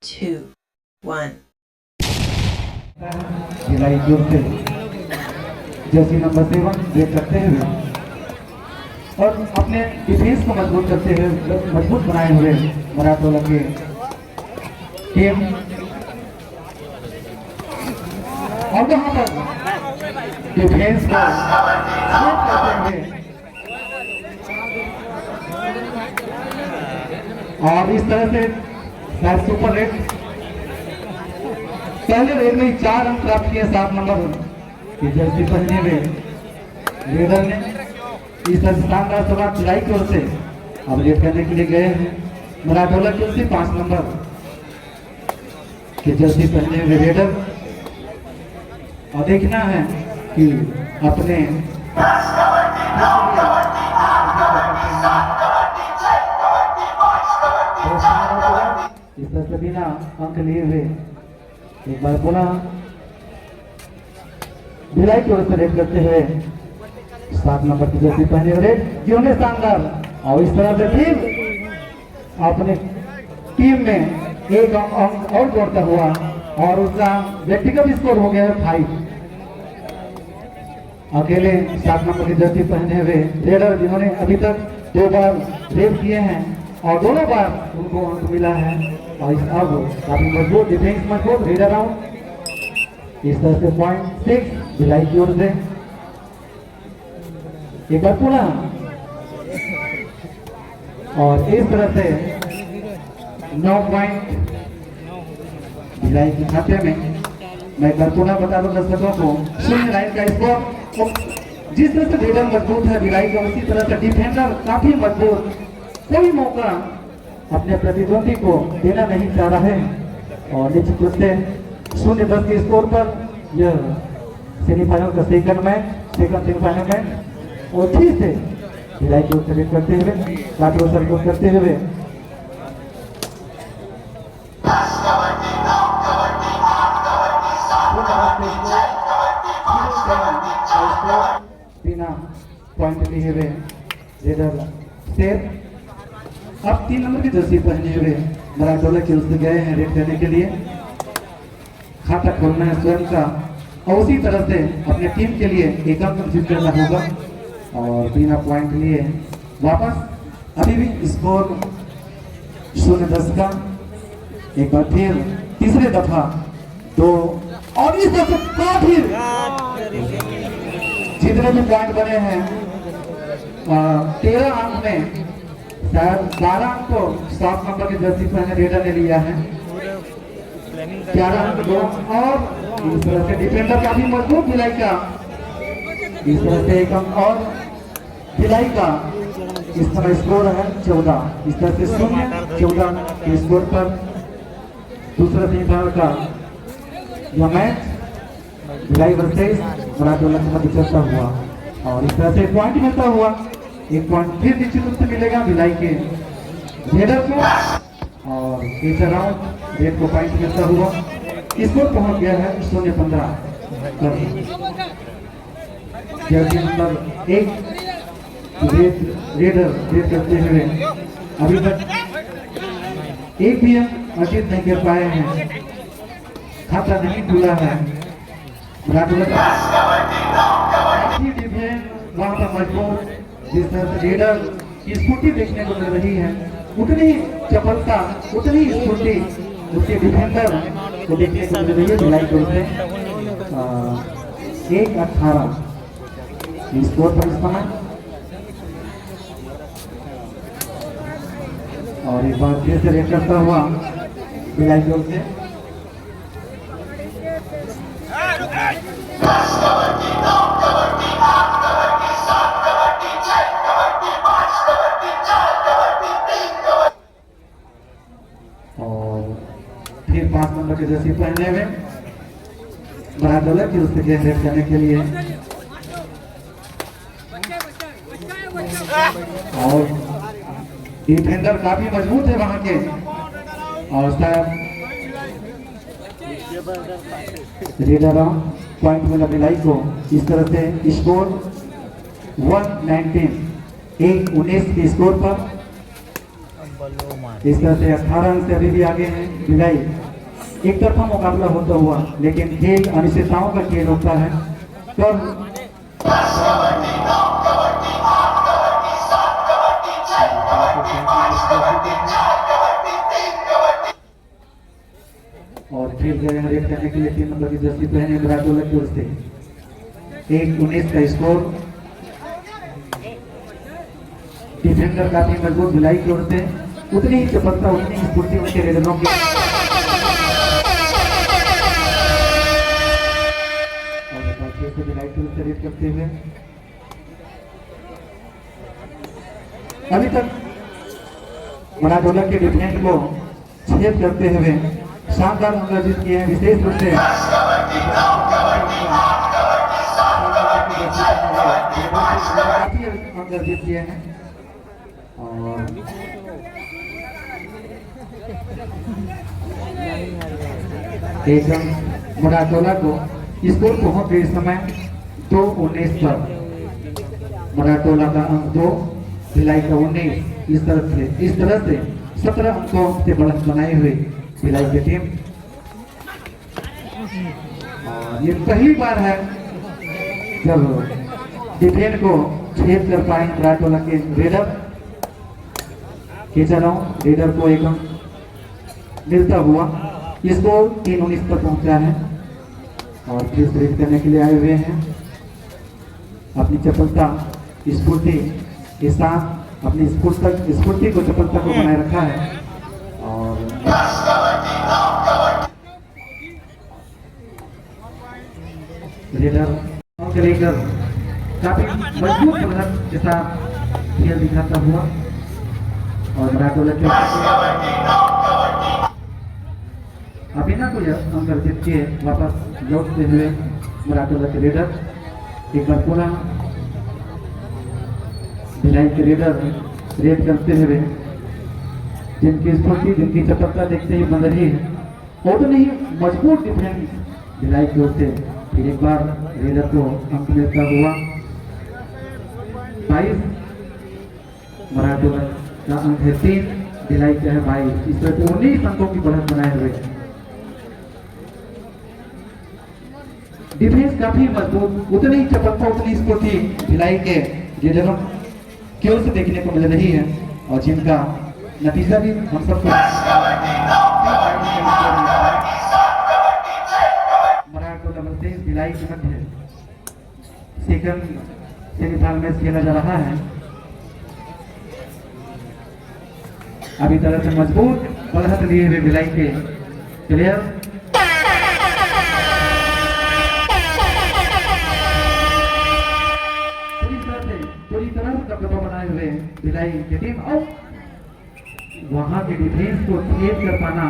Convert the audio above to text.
2, 1. भिलाई की ओर से Jersey number 7 break करते हुए और अपने डिफेंस को मजबूत करते हुए, मजबूत बनाए हुए मराठवाड़ा के टीम और यहाँ पर डिफेंस को स्वीप करते हुए और इस तरह से शायद सुपर रेड पहले रेड में 4 अंक प्राप्त किए 7 नंबर की जर्सी पहने हुए रेडर ने इस तरह शानदार शुरुआत भिलाई की ओर से अब रेड करने के लिए गए हैं मराठवाड़ा की ओर से 5 नंबर की जर्सी पहने हुए रेडर और देखना है कि अपने इस तरह से बिना अंक लिए हुए एक बार पुनः भिलाई की ओर से रेड करते हुए 7 नंबर की जर्सी पहने हुए रेड जिन्होंने शानदार और इस तरह से फिर अपने टीम में एक अंक और जोड़ता हुआ और उसका व्यक्तिगत स्कोर हो गया है 5। अकेले 7 नंबर की जर्सी पहने हुए रेडर जिन्होंने अभी तक 2 बार रेड किए हैं और दोनों बार उनको अंक मिला है और अब काफी मजबूत डिफेंस मजबूत रेडर राउंड इस तरह से .6 भिलाई की ओर से एक बार पुनः और इस तरह से 9 पॉइंट भिलाई के खाते में। मैं एक बार पुनः बता दूं दर्शकों को 0 लाइन का स्कोर। जिस तरह से रेडर मजबूत है भिलाई का उसी तरह से डिफेंडर काफी मजबूत, कोई मौका अपने प्रतिद्वंदी को देना नहीं चाह रहा है और निश्चित रूप से 0-10 के स्कोर पर यह सेमीफाइनल का सेकंड सेमीफाइनल मैच और फिर से भिलाई की ओर से करते हुए काटो सरकोट करते हुए बिना पॉइंट लिए हुए रेडर शेर अब 3 नंबर की जर्सी पहने हुए मराठवाड़ा की ओर से गए हैं रेड करने के लिए। खाता खोलना है स्वयं का और उसी तरह से अपने टीम के लिए एक अंक जीत करना होगा और बिना पॉइंट लिए वापस अभी भी स्कोर 0-10 का। एक बार फिर तीसरे दफा 2 और इस दफे काफी जितने भी पॉइंट बने हैं 13 अंक में शायद 12 अंक को 7 नंबर की जर्सी पहने रेडर ने लिया है, 11 अंक 2 और इस तरह से डिफेंडर काफी मजबूत भिलाई का, इस तरह से 1 अंक और भिलाई का। इस तरह स्कोर है 14, इस तरह से 0-14 के स्कोर पर दूसरा सेमीफाइनल का यह मैच भिलाई वर्सेस मराठवाड़ा के मध्य चलता हुआ और इस तरह से पॉइंट मिलता हुआ 1 पॉइंट फिर निश्चित रूप से मिलेगा भिलाई के रेडर को और इस राउंड रेड को पॉइंट मिलता हुआ स्कोर पहुंच गया है 0-15। जर्सी नंबर 1 रेडर रेड करते हुए अभी तक एक भी अंक अर्जित नहीं कर पाए हैं, खाता नहीं खुला है मराठवाड़ा वहां पर मजबूत। जिस तरह से रेडर की स्फूर्ति देखने को मिल रही है उतनी चपलता उतनी स्फूर्ति उसके डिफेंडर को देखने को मिल रही है भिलाई की ओर से। 1-18 स्कोर पर इस समय और एक बार फिर से रेड करता हुआ भिलाई की ओर से और फिर 5 नंबर के जर्सी पहने हुए मराठवाड़ा की ओर से रेड करने के लिए और डिफेंडर काफी मजबूत है वहां के और शायद रेडर पॉइंट मिला भिलाई को। इस तरह से स्कोर 119 के स्कोर पर इस तरह से 18 अंक से अभी भी आगे हैं भिलाई। एक तरफा मुकाबला होता हुआ, लेकिन खेल अनिश्चितताओं का खेल होता है। कब और खेल गए हैं रेड करने के लिए 3 नंबर की जर्सी पहने बराडोला की ओर से 1-19 का स्कोर। डिफेंडर काफी मजबूत भिलाई की ओर से, उतनी ही चपलता उतनी ही स्फूर्ति उनके रेडरों की। और बाकी से भिलाई की ओर से रेड करते हुए अभी तक बराडोला के डिफेंस को छेद करते हुए शानदार अंदाजित किए हैं। विशेष रूप से काफी अंदाजित किए हैं और एकदम बराडोला को स्कोर पहुंच गए इस समय 2-19 पर। बराडोला का अंक 2, भिलाई का 19। इस तरह से 17 अंकों से बढ़त बनाए हुए भिलाई की टीम। ये पहली बार है जब डिफेंस को छेद कर पाए बराडोला के रेडर। रेडर को एक मिलता हुआ स्कोर 3-19 पर पहुंचा है और फिर रेड करने के लिए आए हुए हैं। अपनी चपलता स्फूर्ति के साथ अपनी स्फूर्ति को चपलता को बनाए रखा है और रेडर काफी मजबूत बढ़त के साथ खेल दिखाता हुआ और बराडोला के बिना कोई अंतर जीत के वापस लौटते हुए बराडोला के रेडर एक बार पुनः भिलाई के रेडर रेड करते हुए जिनकी स्फूर्ति जिनकी चपलता देखते ही बन रही है और तो नहीं मजबूत डिफेंस भिलाई की ओर से। फिर एक बार रेडर को अंक मिलता हुआ 22, बराडोला का अंक है 3, भिलाई का है 22। इस तरह से 19 अंकों की बढ़त बनाए हुए डिफेंस काफी मजबूत, उतनी ही चपलता उतनी स्फूर्ति भिलाई के रेडरों की ओर से देखने को मिल रही है और जिनका नतीजा भी हम सबको बराडोला वर्सेस भिलाई के मध्य सेकंड सेमीफाइनल मैच खेला जा रहा है। अभी तरह से मजबूत बढ़त लिए हुए भिलाई के प्लेयर पूरी तरह से दबदबा बनाए हुए भिलाई की टीम और वहां के डिफेंस को छेद कर पाना